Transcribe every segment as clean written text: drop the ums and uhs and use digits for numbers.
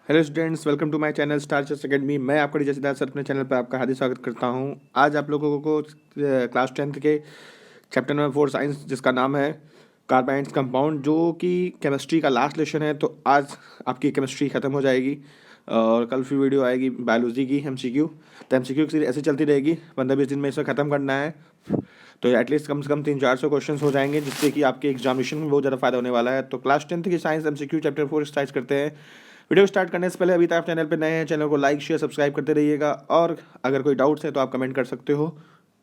Hello students, welcome to my channel star chess academy. मैं आपका teacher Siddharth sir अपने channel पर आपका हार्दिक स्वागत करता हूं। आज आप लोगों को क्लास 10th के चैप्टर नंबर 4 साइंस, जिसका नाम है कार्बाइड्स कंपाउंड, जो कि केमिस्ट्री का लास्ट लेसन है। तो आज आपकी केमिस्ट्री ख़त्म हो जाएगी और कल फिर वीडियो आएगी बायोलॉजी की MCQ। तो MCQ की सीरीज ऐसे चलती रहेगी, 15-20 दिन में इसे ख़त्म करना है। तो एटलीस्ट कम से कम 300-400 क्वेश्चन हो जाएंगे, जिससे कि आपके एग्जामिनेशन में बहुत ज़्यादा फायदा होने वाला है। तो क्लास 10th की साइंस MCQ चैप्टर 4 स्टार्ट करते हैं। वीडियो स्टार्ट करने से पहले अभी तक आप चैनल पर नए हैं, चैनल को लाइक शेयर सब्सक्राइब करते रहिएगा, और अगर कोई डाउट्स है तो आप कमेंट कर सकते हो।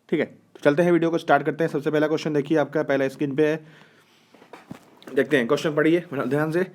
ठीक है, तो चलते हैं, वीडियो को स्टार्ट करते हैं। सबसे पहला क्वेश्चन देखिए, आपका पहला स्क्रीन पे है, देखते हैं। क्वेश्चन पढ़िए ध्यान से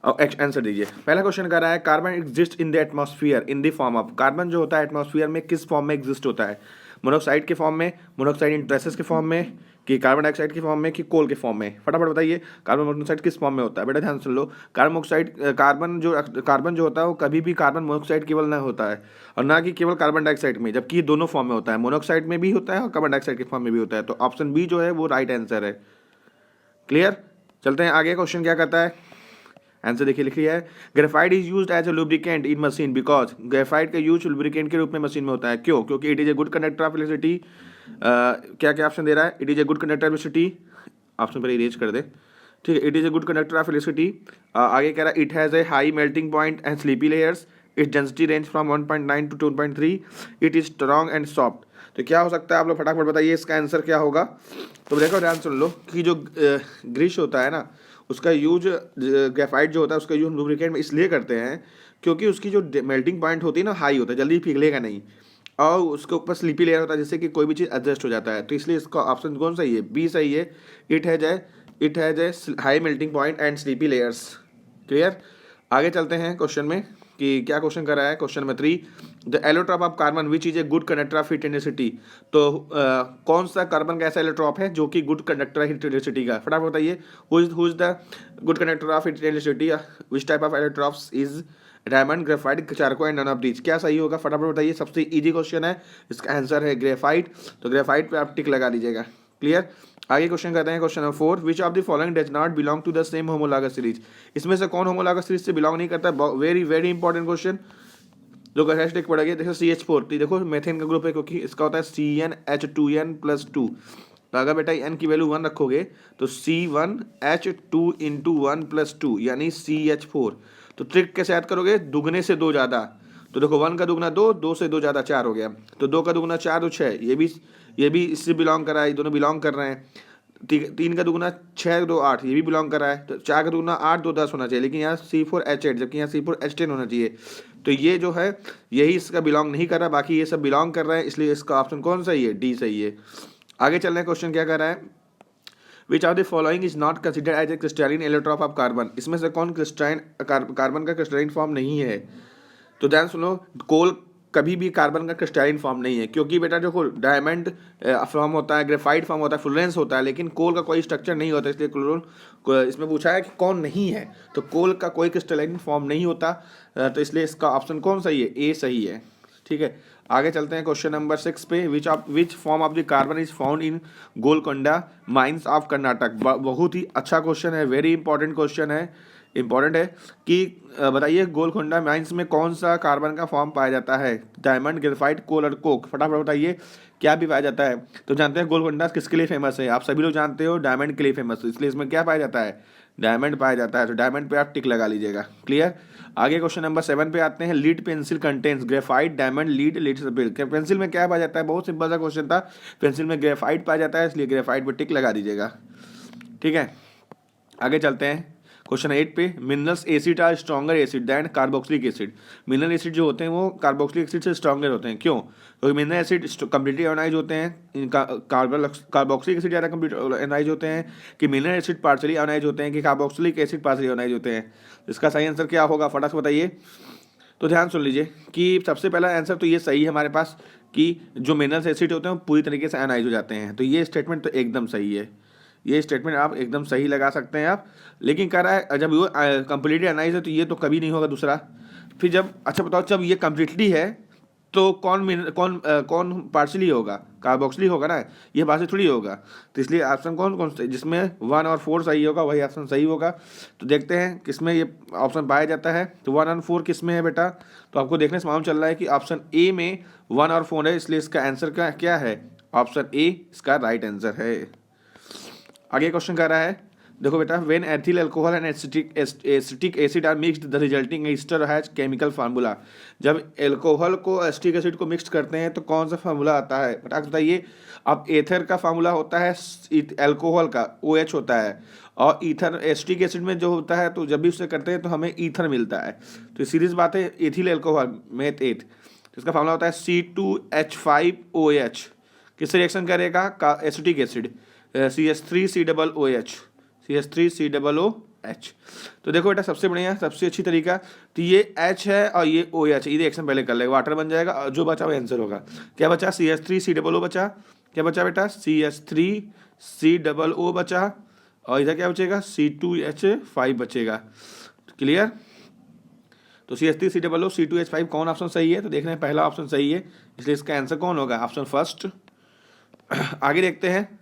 और आंसर दीजिए। पहला क्वेश्चन कर रहा है, carbon exist in the atmosphere in the form of. Carbon जो होता है एटमॉस्फेयर में किस फॉर्म में एग्जिस्ट होता है? मोनोक्साइड के फॉर्म में, मोनोक्साइड इन ट्रेसेस के फॉर्म में, कि कार्बन डाइऑक्साइड के फॉर्म में, कि कोल के फॉर्म में? फटाफट बताइए, कार्बन मोनोक्साइड किस फॉर्म में होता है? बेटा ध्यान सुन लो, कार्बन मोनोक्साइड कार्बन जो होता है वो कभी भी कार्बन मोनोक्साइड केवल ना होता है, और ना कि केवल कार्बन डाइऑक्साइड में, जबकि ये दोनों फॉर्म में होता है। मोनोक्साइड में भी होता है और कार्बन डाइऑक्साइड के फॉर्म में भी होता है। तो ऑप्शन बी जो है वो राइट आंसर है। क्लियर? चलते हैं आगे। क्वेश्चन क्या कहता है, आंसर देखिए, लिख लिया है। Graphite is used as a lubricant in machine because. Graphite का यूज लुब्रिकेंट के रूप में मशीन में होता है, क्यों? क्योंकि it is a good conductor of electricity. क्या क्या ऑप्शन दे रहा है? It is a good conductor of electricity, option पर इरेज कर दे। ठीक है, it is a good conductor of electricity. आगे कह रहा है, it has a high melting point and sleepy layers, its density range from 1.9 to 2.3, it is strong and soft. तो क्या हो सकता है? आप लोग फटाफट बताइए इसका आंसर क्या होगा। तो देखो ध्यान सुन लो कि जो ग्रीस होता है ना, उसका यूज, ग्रेफाइट जो होता है उसका यूज हम लुब्रिकेंट में इसलिए करते हैं क्योंकि उसकी जो मेल्टिंग पॉइंट होती है ना, हाई होता है, जल्दी पिघलेगा नहीं, और उसके ऊपर स्लीपी लेयर होता है, जिससे कि कोई भी चीज़ एडजस्ट हो जाता है। तो इसलिए इसका ऑप्शन कौन सही है? बी सही है। It has a high melting point and sleepy layers. Clear? आगे चलते हैं क्वेश्चन में कि क्या क्वेश्चन कर रहा है। Question number 3, the allotrope of carbon which is a good conductor of heat energy. तो कौन सा कार्बन का ऐसा एलोट्रॉप है जो कि गुड कंडक्टर है हीट एनर्जिटी का? फटाफट बताइए, who is the good conductor of heat energy, which type of allotropes is diamond, graphite, charcoal and none of these? क्या सही होगा? फटाफट बताइए, सबसे इजी क्वेश्चन है, इसका आंसर है ग्रेफाइट। तो ग्रेफाइट पे आप टिक लगा दीजिएगा। क्लियर? आगे क्वेश्चन करते हैं, question number 4, which of the following does not belong to the same homologous series. इसमें से कौन होमोलॉगस सीरीज से बिलोंग नहीं करता? वेरी वेरी इंपॉर्टेंट क्वेश्चन, जो हैशटैग पड़ेगा। देखो CH4, देखो मेथेन का ग्रुप है, क्योंकि इसका होता है CnH2n+2। तो अगर बेटा n की वैल्यू 1 रखोगे तो C1H2 इंटू 1+2 यानी CH4। तो ट्रिक कैसे याद करोगे? दुगने से दो ज़्यादा। तो देखो 1 का दुगना 2, 2 से 2 ज़्यादा 4 हो गया, तो 2 का दुगना 4 तो 6। ये भी इससे बिलोंग कर रहा है, ये दोनों बिलोंग कर रहे हैं। 3 का दुगना 6, 2 8, ये भी बिलोंग कर रहा है। तो 4 का दुगना 8, 2 10 होना चाहिए, लेकिन यहाँ C4H8, जबकि यहाँ C4H10 होना चाहिए। तो ये जो है यही इसका बिलोंग नहीं कर रहा, बाकी ये सब बिलोंग कर रहे हैं, इसलिए इसका ऑप्शन कौन सही है? डी सही है। आगे चल रहे हैं, क्वेश्चन क्या कर रहा है, which of the following is not considered as a crystalline allotrope of carbon. इसमें से कौन कार्बन का क्रिस्टलाइन फॉर्म नहीं है? तो ध्यान सुनो, कोल कभी भी कार्बन का क्रिस्टलाइन फॉर्म नहीं है, क्योंकि बेटा देखो डायमंड फॉर्म होता है, ग्रेफाइट फॉर्म होता है, फ्लोरेंस होता है, लेकिन कोल का कोई स्ट्रक्चर नहीं होता, इसलिए क्लोरोन इसमें पूछा है कि कौन नहीं है, तो कोल का कोई क्रिस्टलाइन फॉर्म नहीं होता। तो इसलिए इसका ऑप्शन कौन सही है? ए सही है। ठीक है, आगे चलते हैं क्वेश्चन नंबर 6 पे, which form of the carbon is found in Golconda mines of Karnataka. बहुत ही अच्छा क्वेश्चन है, वेरी इंपॉर्टेंट क्वेश्चन है, इंपॉर्टेंट है कि बताइए गोलकोंडा माइंस में कौन सा कार्बन का फॉर्म पाया जाता है? डायमंड, ग्रेफाइट, कोल और कोक। फटाफट बताइए क्या भी पाया जाता है। तो जानते हैं गोलकोंडा किसके लिए फेमस है? आप सभी लोग जानते हो, डायमंड के लिए फेमस है, इसलिए इसमें क्या पाया जाता है? डायमंड पाया जाता है। तो डायमंड पे आप टिक लगा लीजिएगा। क्लियर? आगे क्वेश्चन नंबर 7 पे आते हैं, lead pencil contains graphite, diamond, lead sulphate. Pencil में क्या पाया जाता है? बहुत सिंपल सा क्वेश्चन था, पेंसिल में ग्रेफाइट पाया जाता है, इसलिए ग्रेफाइट पे टिक लगा दीजिएगा। ठीक है, आगे चलते हैं क्वेश्चन 8 पे, minerals acid are stronger acid than carboxylic acid. Mineral acid जो होते हैं वो कार्बोक्सिलिक एसिड से स्ट्रॉन्गर होते हैं, क्यों? क्योंकि मिनरल एसिड कम्प्लीटली आयोनाइज होते हैं, इनका कार्बोक्सिलिक एसिड ज़्यादा कम्प्लीट आयोनाइज होते हैं, कि मिनरल एसिड पार्शली आयोनाइज होते हैं, कि कार्बोक्सिलिक एसिड पार्शली आयोनाइज होते हैं? इसका सही आंसर क्या होगा? फटाफट बताइए। तो ध्यान सुन लीजिए कि सबसे पहला आंसर तो ये सही है हमारे पास, कि जो मिनरल एसिड होते हैं वो पूरी तरीके से आयोनाइज हो जाते हैं। तो ये स्टेटमेंट तो एकदम सही है, ये स्टेटमेंट आप एकदम सही लगा सकते हैं आप। लेकिन कह रहा है जब वो कम्प्लीटली अनाइज है तो ये तो कभी नहीं होगा दूसरा। फिर जब, अच्छा बताओ, जब ये कम्प्लीटली है तो कौन पार्शियली होगा, कार्बोक्सिली होगा ना, ये पार्शियल थोड़ी होगा। तो इसलिए ऑप्शन कौन कौन से जिसमें 1 और 4 सही होगा वही ऑप्शन सही होगा। तो देखते हैं किसमें ये ऑप्शन पाया जाता है। तो 1 और 4 किसमें है बेटा, तो आपको देखने से मालूम चल रहा है कि ऑप्शन ए में 1 और 4 है, इसलिए इसका आंसर क्या है, ऑप्शन ए इसका राइट आंसर है। आगे क्वेश्चन कर रहा है, देखो बेटा, when ethyl alcohol and acetic acid are mixed the resulting ester has chemical formula. जब एल्कोहल को एसिटिक एसिड को मिक्स करते हैं तो कौन सा फार्मूला आता है, बेटा बताइए। अब एथर का फार्मूला होता है एल्कोहल का OH होता है, और ईथर एसिटिक एसिड में जो होता है, तो जब भी उसे करते हैं तो हमें ईथर मिलता है। तो सीरीज बात है, एथिल एल्कोहल मेथ 8, तो इसका फार्मूला होता है C2H5OH। किससे रिएक्शन करेगा, का एसिटिक एसिड CH3COOH, CH3COOH। तो देखो बेटा, सबसे बढ़िया सबसे अच्छी तरीका, तो ये H है और ये OH, ये रिएक्शन पहले कर लेगा, वाटर बन जाएगा, और जो बचा वो आंसर होगा। क्या बचा, CH3COO बचा, क्या बचा बेटा, CH3COO बचा, और इधर क्या बचेगा, C2H5 बचेगा। क्लियर। तो CH3COO C2H5 कौन ऑप्शन सही है, तो देख रहे हैं पहला ऑप्शन सही है, इसलिए इसका आंसर कौन होगा, ऑप्शन फर्स्ट। आगे देखते हैं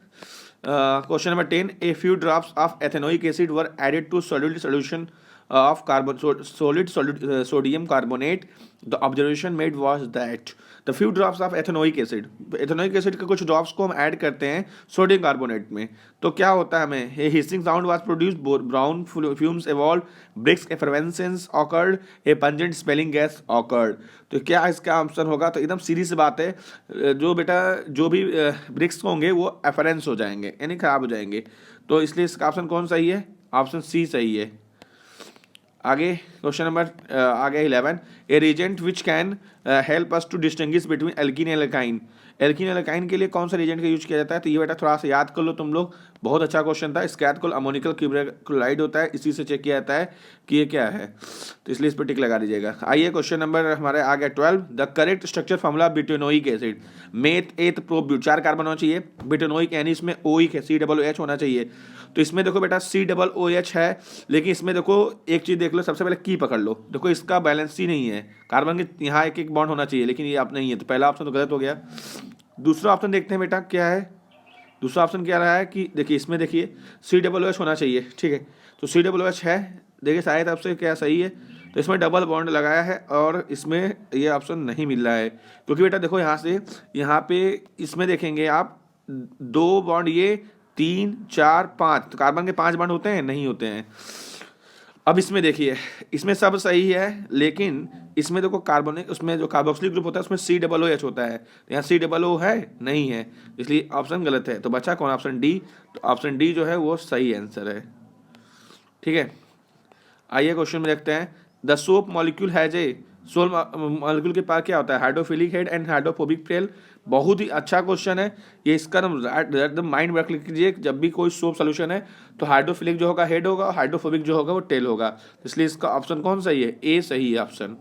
question number 10, a few drops of ethanoic acid were added to solid solution of sodium carbonate, the observation made was that. The few drops of ethanoic acid के कुछ ड्रॉप्स को हम add करते हैं sodium carbonate में, तो क्या होता है हमें, a hissing sound was produced, brown fumes evolve, brisk effervescence occurred, a pungent smelling gas occurred. तो क्या इसका आंसर होगा, तो एकदम सीधी सी बात है, जो बेटा जो भी ब्रिक्स होंगे वो एफरेंस हो जाएंगे, यानी खराब हो जाएंगे। तो इसलिए इसका ऑप्शन कौन सही है, ऑप्शन सी सही है। आगे क्वेश्चन नंबर आगे 11, a reagent which can help us to distinguish between alkene and alkyne. Alkene alkyne के लिए कौन सा रिएजेंट का यूज किया जाता है, तो ये बेटा थोड़ा सा याद कर लो तुम लोग, बहुत अच्छा क्वेश्चन था। इसका याद अमोनिकल क्लोराइड होता है, इसी से चेक किया जाता है कि ये क्या है, तो इसलिए इस पर टिक लगा दीजिएगा। आइए क्वेश्चन नंबर हमारे आ गया 12, the correct structure formula butanoic acid, मेथ 8 प्रोब्यूट, 4 कार्बन होना चाहिए, ब्यूटेनोइक यानी इसमें ओइक है, COOH होना चाहिए। तो इसमें देखो बेटा COOH है, लेकिन इसमें देखो एक चीज़ देख लो, सबसे पहले की पकड़ लो, देखो इसका बैलेंस ही नहीं है, कार्बन के यहाँ एक एक बॉन्ड होना चाहिए, लेकिन ये आप नहीं है, तो पहला ऑप्शन तो गलत हो गया। दूसरा ऑप्शन देखते हैं बेटा क्या है, दूसरा ऑप्शन क्या रहा है कि देखिए इसमें देखिए COOH होना चाहिए, ठीक है, तो COOH है, देखिए शायद आपसे क्या सही है, तो इसमें डबल बॉन्ड लगाया है, और इसमें ये ऑप्शन नहीं मिल रहा है, क्योंकि बेटा देखो यहाँ से यहाँ पे इसमें देखेंगे आप, 2 बॉन्ड ये, 3 4 5, तो कार्बन के 5 बॉन्ड होते हैं, नहीं होते हैं। अब इसमें देखिए, इसमें सब सही है, लेकिन इसमें देखो कार्बोनिक, उसमें जो कार्बोक्सिलिक ग्रुप होता है उसमें COOH होता है, तो यहाँ COO है नहीं है, इसलिए ऑप्शन गलत है। तो बचा कौन, ऑप्शन डी, तो ऑप्शन डी जो है वो सही आंसर है, ठीक है। आइए क्वेश्चन में देखते हैं, the soap molecule has a, सोल मॉलिक्यूल के पास क्या होता है, hydrophilic head and hydrophobic tail. बहुत ही अच्छा क्वेश्चन है ये, इसका एकदम माइंड वर्क लिख लीजिए, जब भी कोई सोप सोल्यूशन है तो हाइड्रोफिलिक जो होगा हेड होगा, हाइड्रोफोबिक जो होगा वो टेल होगा, इसलिए इसका ऑप्शन कौन सही है, ए सही है ऑप्शन,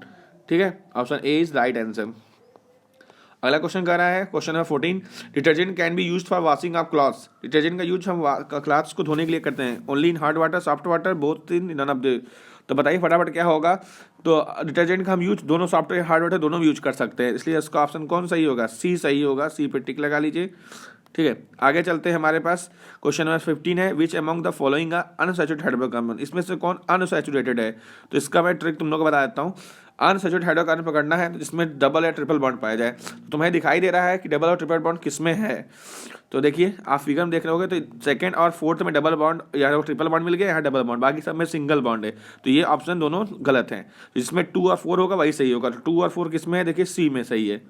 ठीक है, option A is right answer. अगला क्वेश्चन कर रहा है, question number 14, detergent can be used for washing of clothes. Detergent का यूज हम क्लॉथ्स को धोने के लिए करते हैं, only in hard water, soft water, both in none of the. तो बताइए फटाफट क्या होगा, तो डिटर्जेंट का हम यूज दोनों सॉफ्ट हार्ड वाटर दोनों भी यूज कर सकते हैं, इसलिए इसका ऑप्शन कौन सही होगा, सी सही होगा, सी पे टिक लगा लीजिए, ठीक है। आगे चलते हैं, हमारे पास क्वेश्चन नंबर 15 है, which among the following unsaturated hydrocarbon, इसमें से कौन अनसैचुरेटेड है, तो इसका मैं ट्रिक तुम लोग को बता देता हूँ। अनसैचुरेटेड हाइड्रोकार्बन पकड़ना है तो जिसमें डबल या ट्रिपल बॉन्ड पाया जाए, तो तुम्हें दिखाई दे रहा है कि डबल और ट्रिपल बॉन्ड किसमें है, तो देखिए आप फिगर में देख रहे होगे, तो सेकंड और फोर्थ में डबल बॉन्ड या ट्रिपल बॉन्ड मिल गया, यहाँ डबल बॉन्ड, बाकी सब में सिंगल बॉन्ड है, तो ये ऑप्शन दोनों गलत हैं। जिसमें 2 और 4 होगा वही सही होगा, तो 2 और 4 किस में है, देखिए सी में सही है,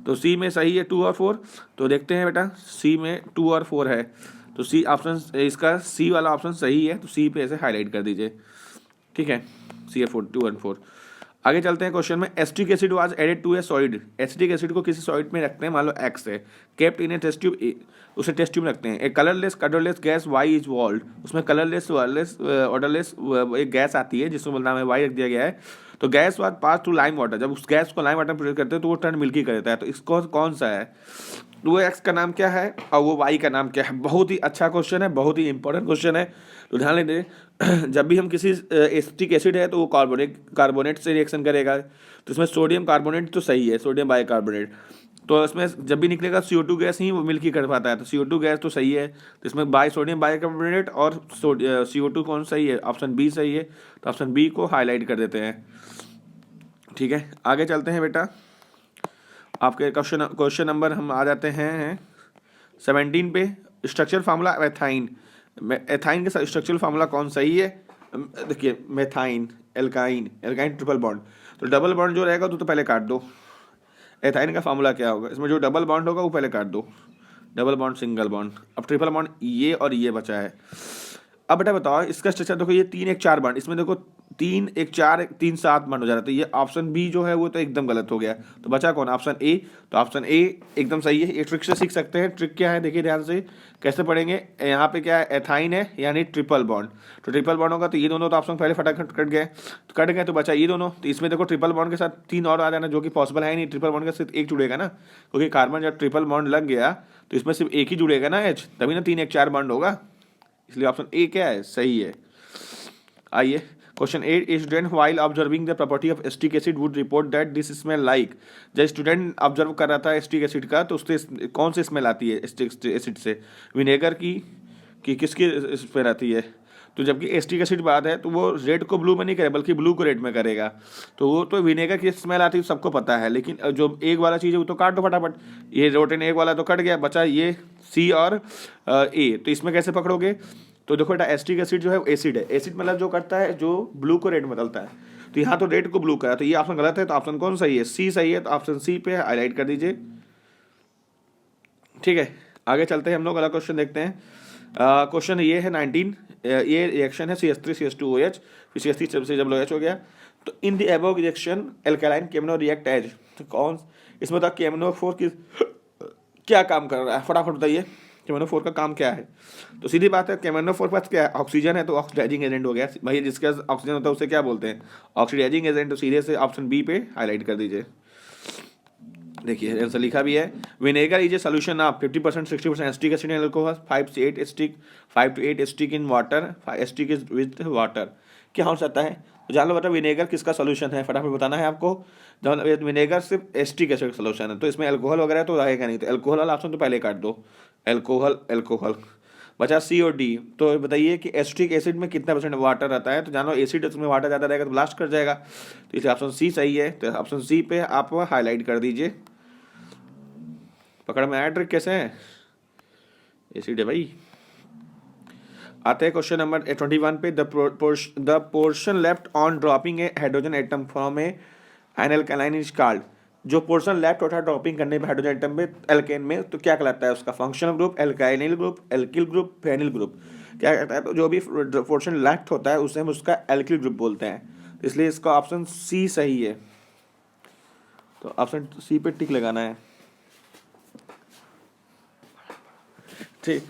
तो सी में सही है 2 और 4, तो देखते हैं बेटा सी में 2 और 4 है, तो सी ऑप्शन, इसका सी वाला ऑप्शन सही है, तो सी पे ऐसे हाईलाइट कर दीजिए, ठीक है, सी 4 2 और 4। आगे चलते हैं क्वेश्चन में, acetic acid was added to a solid, acetic acid को किसी सॉलिड में रखते हैं, मान लो एक्स है, kept in a test tube, उसे टेस्ट ट्यूब में रखते हैं, एक colourless gas Y is evolved, उसमें कलरलेस ऑर्डरलेस एक गैस आती है जिसको नाम है वाई रख दिया गया है, तो gas was pass through lime water, जब उस गैस को लाइम वाटर में प्रोड्यूस करते हैं तो वो टर्न मिल्की कर देता है। तो इसको कौन सा है, तो वो एक्स का नाम क्या है और वो वाई का नाम क्या है। बहुत ही अच्छा क्वेश्चन है, बहुत ही इंपॉर्टेंट क्वेश्चन है, तो ध्यान लें। जब भी हम किसी एसिटिक एसिड है तो वो कार्बोनेट से रिएक्शन करेगा, तो इसमें सोडियम कार्बोनेट तो सही है, सोडियम बाइकार्बोनेट। तो इसमें जब भी निकलेगा CO2 गैस ही वो मिल्की कर पाता है, तो CO2 गैस तो सही है। तो इसमें सोडियम बाइकार्बोनेट और CO2 कौन सही है, ऑप्शन बी सही है। तो ऑप्शन बी को हाईलाइट कर देते हैं। ठीक है, आगे चलते हैं बेटा। आपके क्वेश्चन नंबर हम आ जाते हैं 17 पे। स्ट्रक्चर फार्मूला एथाइन, एथाइन का स्ट्रक्चरल फार्मूला कौन सही है। देखिए methyne, alkyne, alkyne triple bond, तो डबल बॉन्ड जो रहेगा तो पहले काट दो। एथाइन का फार्मूला क्या होगा, इसमें जो डबल बॉन्ड होगा वो पहले काट दो, डबल बॉन्ड सिंगल बॉन्ड। अब ट्रिपल बॉन्ड ये और ये बचा है। अब बेटा बताओ इसका स्ट्रक्चर देखो, ये 3 1 4 बॉन्ड, इसमें देखो 3 1 4 3 7 बॉन्ड हो जा रहा है। तो ये ऑप्शन बी जो है वो तो एकदम गलत हो गया। तो बचा कौन, ऑप्शन ए। तो ऑप्शन ए एकदम सही है। ये ट्रिक से सीख सकते हैं। ट्रिक क्या है देखिए ध्यान से, कैसे पढ़ेंगे। यहाँ पे क्या है, एथाइन है यानी ट्रिपल बॉन्ड। तो ट्रिपल बॉन्ड होगा तो ये दोनों तो ऑप्शन पहले फटाफट कट गए तो बचा ये दोनों। तो इसमें देखो ट्रिपल बॉन्ड के साथ 3 और आ जाना, जो कि पॉसिबल है नहीं। ट्रिपल बॉन्ड के साथ एक जुड़ेगा ना, क्योंकि कार्बन जब ट्रिपल बॉन्ड लग गया तो इसमें सिर्फ एक ही जुड़ेगा ना, एच, तभी ना 3 1 4 बॉन्ड होगा। इसलिए ऑप्शन ए क्या है, सही है। आइए question 8, a student while observing the property of acetic acid would report that this smell like. जब स्टूडेंट ऑब्जर्व कर रहा था एसिटिक एसिड का, तो उससे कौन सी स्मेल आती है एसिटिक एसिड से, विनेगर की कि किसकी स्मेल आती है। तो जबकि एसिटिक एसिड बात है तो वो रेड को ब्लू में नहीं करेगा बल्कि ब्लू को रेड में करेगा। तो वो तो विनेगर की स्मेल आती है सबको पता है, लेकिन जो एक वाला चीज़ है वो तो काट दो फटाफट। ये रोटेन एक वाला तो कट गया, बचा ये सी और ए। तो इसमें कैसे पकड़ोगे, तो देखो बेटा एसिटिक एसिड जो है एसिड है, एसिड मतलब जो करता है जो ब्लू को रेड में बदलता है। तो यहाँ तो रेड को ब्लू करा, तो ये ऑप्शन गलत है। तो ऑप्शन कौन सही है, सी सही है। तो ऑप्शन सी पे हाईलाइट कर दीजिए। ठीक है, आगे चलते हैं हम लोग, अगला क्वेश्चन देखते हैं। क्वेश्चन ये है 19, ये रिएक्शन है CH3 CH2OH, फिर CH3 से जब OH हो गया तो in the above reaction alkaline KMnO react as. तो कौन इसमें था KMnO4 की क्या काम कर रहा है, फटाफट बताइए KMnO4 का काम क्या है। तो सीधी बात है KMnO4 के पास क्या है, ऑक्सीजन है, तो ऑक्सीडाइजिंग एजेंट हो गया भाई। जिसके पास ऑक्सीजन होता है उसे क्या बोलते हैं, ऑक्सीडाइजिंग एजेंट। तो सीधे से ऑप्शन बी पे हाईलाइट कर दीजिए। देखिए आंसर लिखा भी है, vinegar is a solution of 50% 60% acetic acid in alcohol, 5 to 8 acetic in water, acetic is with water. क्या हो सकता है, तो जान लो बेटा विनेगर किसका सोल्यूशन है, फटाफट बताना है आपको। जब विनेगर सिर्फ एसिटिक एसिड का सोल्यूशन है, तो इसमें अल्कोहल वगैरह तो रहेगा नहीं। तो अल्कोहल वाला ऑप्शन तो पहले काट दो, अल्कोहल बचा सी और डी। तो बताइए कि एसिटिक एसिड में कितना % वाटर रहता है। तो जानो एसिड उसमें वाटर ज़्यादा रहेगा तो ब्लास्ट कर जाएगा। तो इसलिए ऑप्शन सी सही है। तो ऑप्शन सी पे आप हाईलाइट कर दीजिए। पकड़ में आया ट्रिक कैसे है, एसिड है भाई। आते हैं क्वेश्चन नंबर 21 पे। The portion left on dropping a hydrogen atom from a an alkaline is called. जो पोर्शन लेफ्ट होता है ड्रॉपिंग करने पे हाइड्रोजन एटम में एल्केन में, तो क्या कहलाता है उसका, functional group, alkynyl group, alkyl group, phenyl group, क्या कहता है। तो जो भी पोर्शन लेफ्ट होता है उसे हम उसका एल्किल ग्रुप बोलते हैं। तो इसलिए इसका ऑप्शन सी सही है। तो ऑप्शन सी पे टिक लगाना है। ठीक,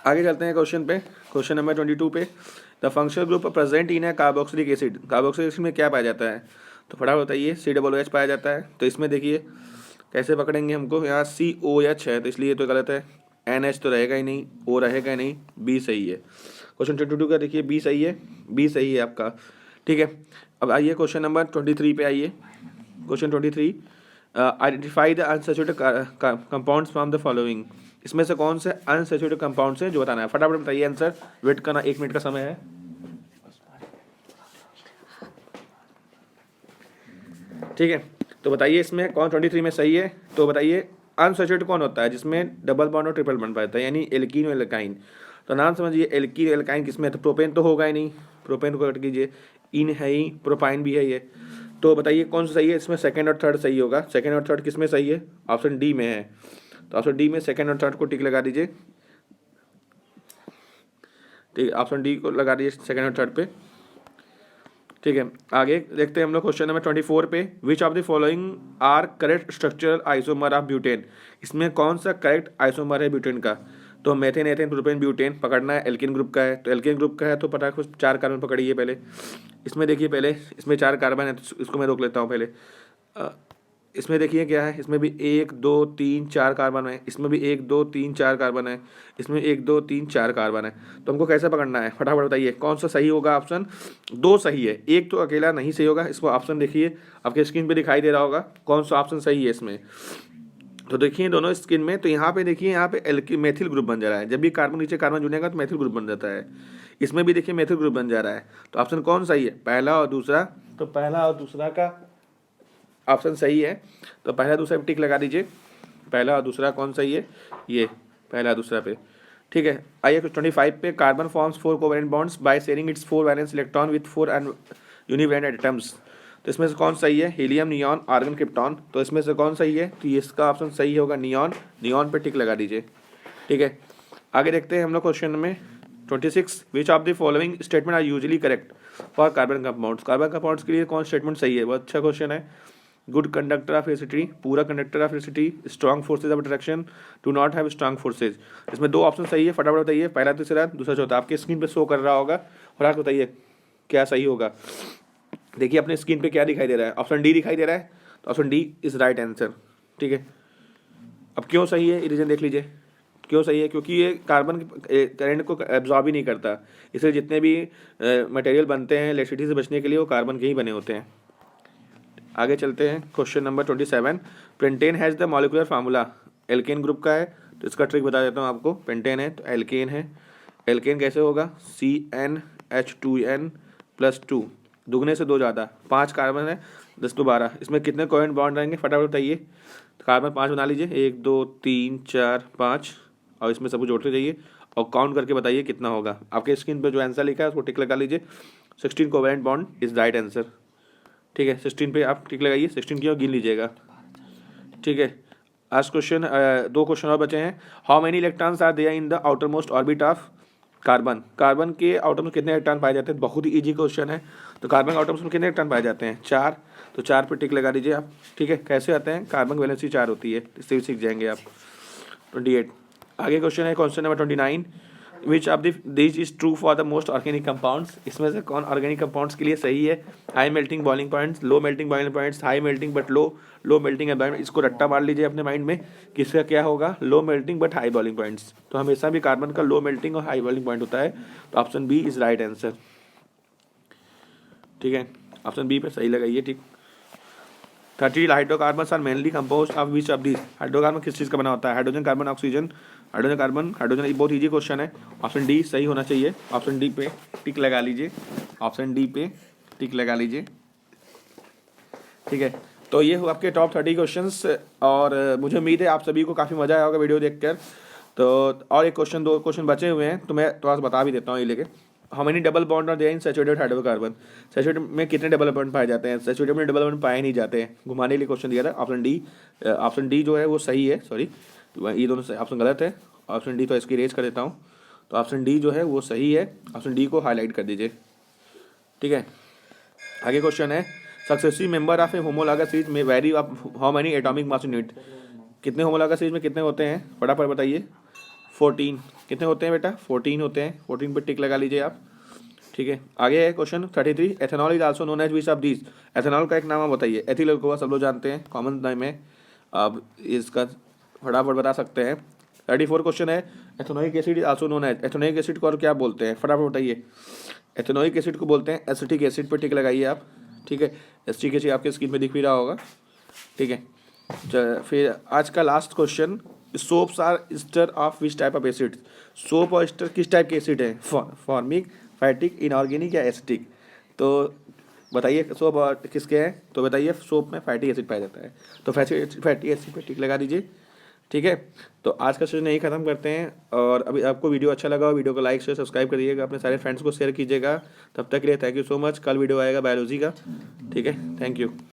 आगे चलते हैं क्वेश्चन पे। क्वेश्चन नंबर 22 पे, the functional group present in है कार्बोक्सिलिक एसिड। कार्बोक्सिलिक एसिड में क्या पाया जाता है, तो फटाफट बताइए। COOH पाया जाता है। तो इसमें देखिए कैसे पकड़ेंगे हमको, यहाँ COH है तो इसलिए तो गलत है, NH तो रहेगा ही नहीं, O रहेगा ही नहीं, B सही है। क्वेश्चन 22 का देखिए B सही है, B सही है आपका। ठीक है, अब आइए क्वेश्चन नंबर 23 पे आइए। Question 23, identify the unsaturated compounds from the following. इसमें से कौन से अनसैचुरेटेड कंपाउंड्स हैं जो बताना है, फटाफट बताइए आंसर। वेट करना, 1 मिनट का समय है। ठीक है, तो बताइए इसमें कौन 23 में सही है। तो बताइए अनसैचुरेटेड कौन होता है जिसमें डबल बॉन्ड और ट्रिपल बॉन्ड पाता है, यानी एल्कीन और एल्काइन। तो नाम समझिए, एल्कीन एल्काइन किसमें है, तो प्रोपेन तो होगा ही नहीं, प्रोपेन को कट कीजिए, इन है ही, प्रोपाइन भी है ये। तो बताइए कौन सा सही है, इसमें सेकंड और थर्ड सही होगा। सेकंड और थर्ड किसमें सही है, ऑप्शन डी में है। तो ऑप्शन डी में सेकंड और थर्ड को टिक लगा दीजिए। ठीक है, ऑप्शन डी को लगा दीजिए सेकंड और थर्ड पे। ठीक है, आगे देखते हैं हम लोग क्वेश्चन नंबर 24 पे। Which of the following are correct structural isomer of butane. इसमें कौन सा करेक्ट आइसोमर है ब्यूटेन का। तो मेथेन, एथेन, प्रोपेन, ब्यूटेन पकड़ना है, एल्केन ग्रुप का है। तो एल्केन ग्रुप का है तो पता है 4 कार्बन पकड़िए पहले। इसमें देखिए पहले इसमें 4 कार्बन है, तो इसको मैं रोक लेता हूँ पहले। इसमें देखिए क्या है, इसमें भी 1 2 3 4 कार्बन है, इसमें भी 1 2 3 4 कार्बन है, इसमें 1 2 3 4 कार्बन है। तो हमको कैसे पकड़ना है, फटाफट बताइए कौन सा सही होगा। ऑप्शन 2 सही है, एक तो अकेला नहीं सही होगा। इसको ऑप्शन देखिए आपके स्क्रीन पे दिखाई दे रहा होगा कौन सा ऑप्शन सही है इसमें। तो देखिए दोनों स्क्रीन में, तो यहाँ पे देखिए, यहाँ पे मेथिल ग्रुप बन जा रहा है। जब भी कार्बन नीचे कार्बन जुड़ेगा तो मेथिल ग्रुप बन जाता है। इसमें भी देखिए मेथिल ग्रुप बन जा रहा है। तो ऑप्शन कौन सही है, पहला और दूसरा। तो पहला और दूसरा का ऑप्शन सही है, तो पहला दूसरा पे टिक लगा दीजिए। पहला और दूसरा कौन सही है, ये पहला दूसरा पे। ठीक है, आइए क्वेश्चन 25 पे। Carbon forms 4 covalent bonds by sharing its 4 valence electron with 4 univalent atoms. तो इसमें से कौन सही है, हीलियम, नियॉन, आर्गन, क्रिप्टॉन। तो इसमें से कौन सही है, तो इसका ऑप्शन सही होगा नियॉन। नियॉन पे टिक लगा दीजिए। ठीक है, आगे देखते हैं हम लोग क्वेश्चन में 26। Which of the following statement are usually correct for carbon compounds. Carbon compounds के लिए कौन स्टेटमेंट सही है, बहुत अच्छा क्वेश्चन है। गुड कंडक्टर ऑफ इलेक्ट्रिसिटी, पूरा conductor of electricity, strong forces of attraction, do not have strong forces. इसमें 2 ऑप्शन सही है, फटाफट बताइए। पहला तीसरा, दूसरा चौथा। आपके स्क्रीन पे शो कर रहा होगा, फटाफट बताइए क्या सही होगा। देखिए अपने स्क्रीन पे क्या दिखाई दे रहा है, ऑप्शन डी दिखाई दे रहा है। तो option D is right answer. ठीक है, अब क्यों सही है, रीजन देख लीजिए क्यों सही है। क्योंकि ये कार्बन करंट को एब्जॉर्ब ही नहीं करता, इसलिए जितने भी मटेरियल बनते हैं इलेक्ट्रिसिटी से बचने के लिए वो कार्बन के ही बने होते हैं। आगे चलते हैं, question number 27। Pentane has the molecular formula. Alkane group का है, तो इसका ट्रिक बता देता हूँ आपको। पेंटेन है तो एल्केन है। एल्केन कैसे होगा, CnH2n+2, दुगने से 2 ज़्यादा, 5 कार्बन है, 10 to 12। इसमें कितने कोवेलेंट बॉन्ड रहेंगे, फटाफट बताइए। तो कार्बन 5 बना लीजिए, 1 2 3 4 5, और इसमें सब जोड़ते जाइए और काउंट करके बताइए कितना होगा। आपके स्क्रीन पे जो आंसर लिखा है उसको टिक लगा लीजिए। 16 covalent bond is right answer. ठीक है, 16 पे आप टिक लगाइए, 16 की और गिन लीजिएगा। ठीक है, आज क्वेश्चन 2 क्वेश्चन और बचे हैं। How many electrons are there in the outer most orbit of carbon. Carbon के आउटर में कितने इलेक्ट्रॉन पाए जाते हैं, बहुत ही इजी क्वेश्चन है। तो कार्बन के आउटर में कितने इलेक्ट्रॉन पाए जाते हैं, 4। तो 4 पे टिक लगा दीजिए आप। ठीक है, कैसे आते हैं, कार्बन की वैलेंसी 4 होती है, इससे भी सीख जाएंगे आप। 28 आगे क्वेश्चन है, question number 29। Which of this is true for the most organic compounds. इसमें से कौन ऑर्गेनिक कंपाउंड्स के लिए सही है। High melting boiling points, low melting boiling points, high melting but low melting environment. इसको रट्टा मार लीजिए अपने माइंड में कि इसका क्या होगा, low melting but high boiling points. तो हमेशा भी कार्बन का लो मेल्टिंग और हाई बॉइलिंग पॉइंट होता है। तो option B is right answer. ठीक है, ऑप्शन बी पे सही लगाइए। ठीक, 30 hydrocarbon are mainly compose of which of this. Hydrocarbon किस चीज़ का बना होता है, hydrogen, carbon, oxygen. Hydrogen, carbon, hydrogen, ये बहुत इजी क्वेश्चन है। ऑप्शन डी सही होना चाहिए। ऑप्शन डी पे टिक लगा लीजिए। ऑप्शन डी पे टिक लगा लीजिए। ठीक है, तो ये हुआ आपके टॉप 30 क्वेश्चंस। और मुझे उम्मीद है आप सभी को काफ़ी मज़ा आया होगा वीडियो देखकर। तो और एक क्वेश्चन, 2 क्वेश्चन बचे हुए हैं, तो मैं थोड़ा सा बता भी देता हूँ ये लेके। How many double bond are there in saturated hydrocarbon. Saturated में कितने डबल बॉन्ड पाए जाते हैं, सैचुरेटेड में डबल बॉन्ड पाए नहीं जाते हैं। घुमाने के लिए क्वेश्चन दिया था। ऑप्शन डी जो है वो सही है, सॉरी ये दोनों ऑप्शन गलत है। ऑप्शन डी तो इसकी रेज कर देता हूँ। तो ऑप्शन डी जो है वो सही है, ऑप्शन डी को हाईलाइट कर दीजिए। ठीक है, आगे क्वेश्चन है, successive member of a homologous series में vary of how many atomic mass unit. कितने होमोलॉगस सीरीज में कितने होते हैं, फटाफट बताइए। 14 कितने होते हैं बेटा, 14 होते हैं। 14 पर टिक लगा लीजिए आप। ठीक है, आगे है question 33। Ethanol is also known as which of this. Ethanol का एक नाम आप बताइए। एथिल अल्कोहल सब लोग जानते हैं, कॉमन नाम है, अब इसका फटाफट बता सकते हैं। 34 क्वेश्चन है, ethanoic acid is also known as. Ethanoic acid को और क्या बोलते हैं, फटाफट बताइए। एथेनोइक एसिड को बोलते हैं एसिटिक एसिड, पर टिक लगाइए आप। ठीक है, एसिटिक एसिड आपके स्क्रीन पे दिख भी रहा होगा। ठीक है, फिर आज का last question, soaps are ester of which type of acid. Soap और एस्टर किस टाइप के एसिड है, फॉर्मिक, फैटिक, इनऑर्गेनिक या एसिटिक। तो बताइए सोप और किसके हैं, तो बताइए सोप में फैटी एसिड पाया जाता है। तो फैटी एसिड पे टिक लगा दीजिए। ठीक है, तो आज का सेशन यही खत्म करते हैं। और अभी आपको वीडियो अच्छा लगा हो, वीडियो को लाइक शेयर सब्सक्राइब करिएगा, अपने सारे फ्रेंड्स को शेयर कीजिएगा। तब तक के लिए थैंक यू सो मच। कल वीडियो आएगा बायोलॉजी का। ठीक है, थैंक यू।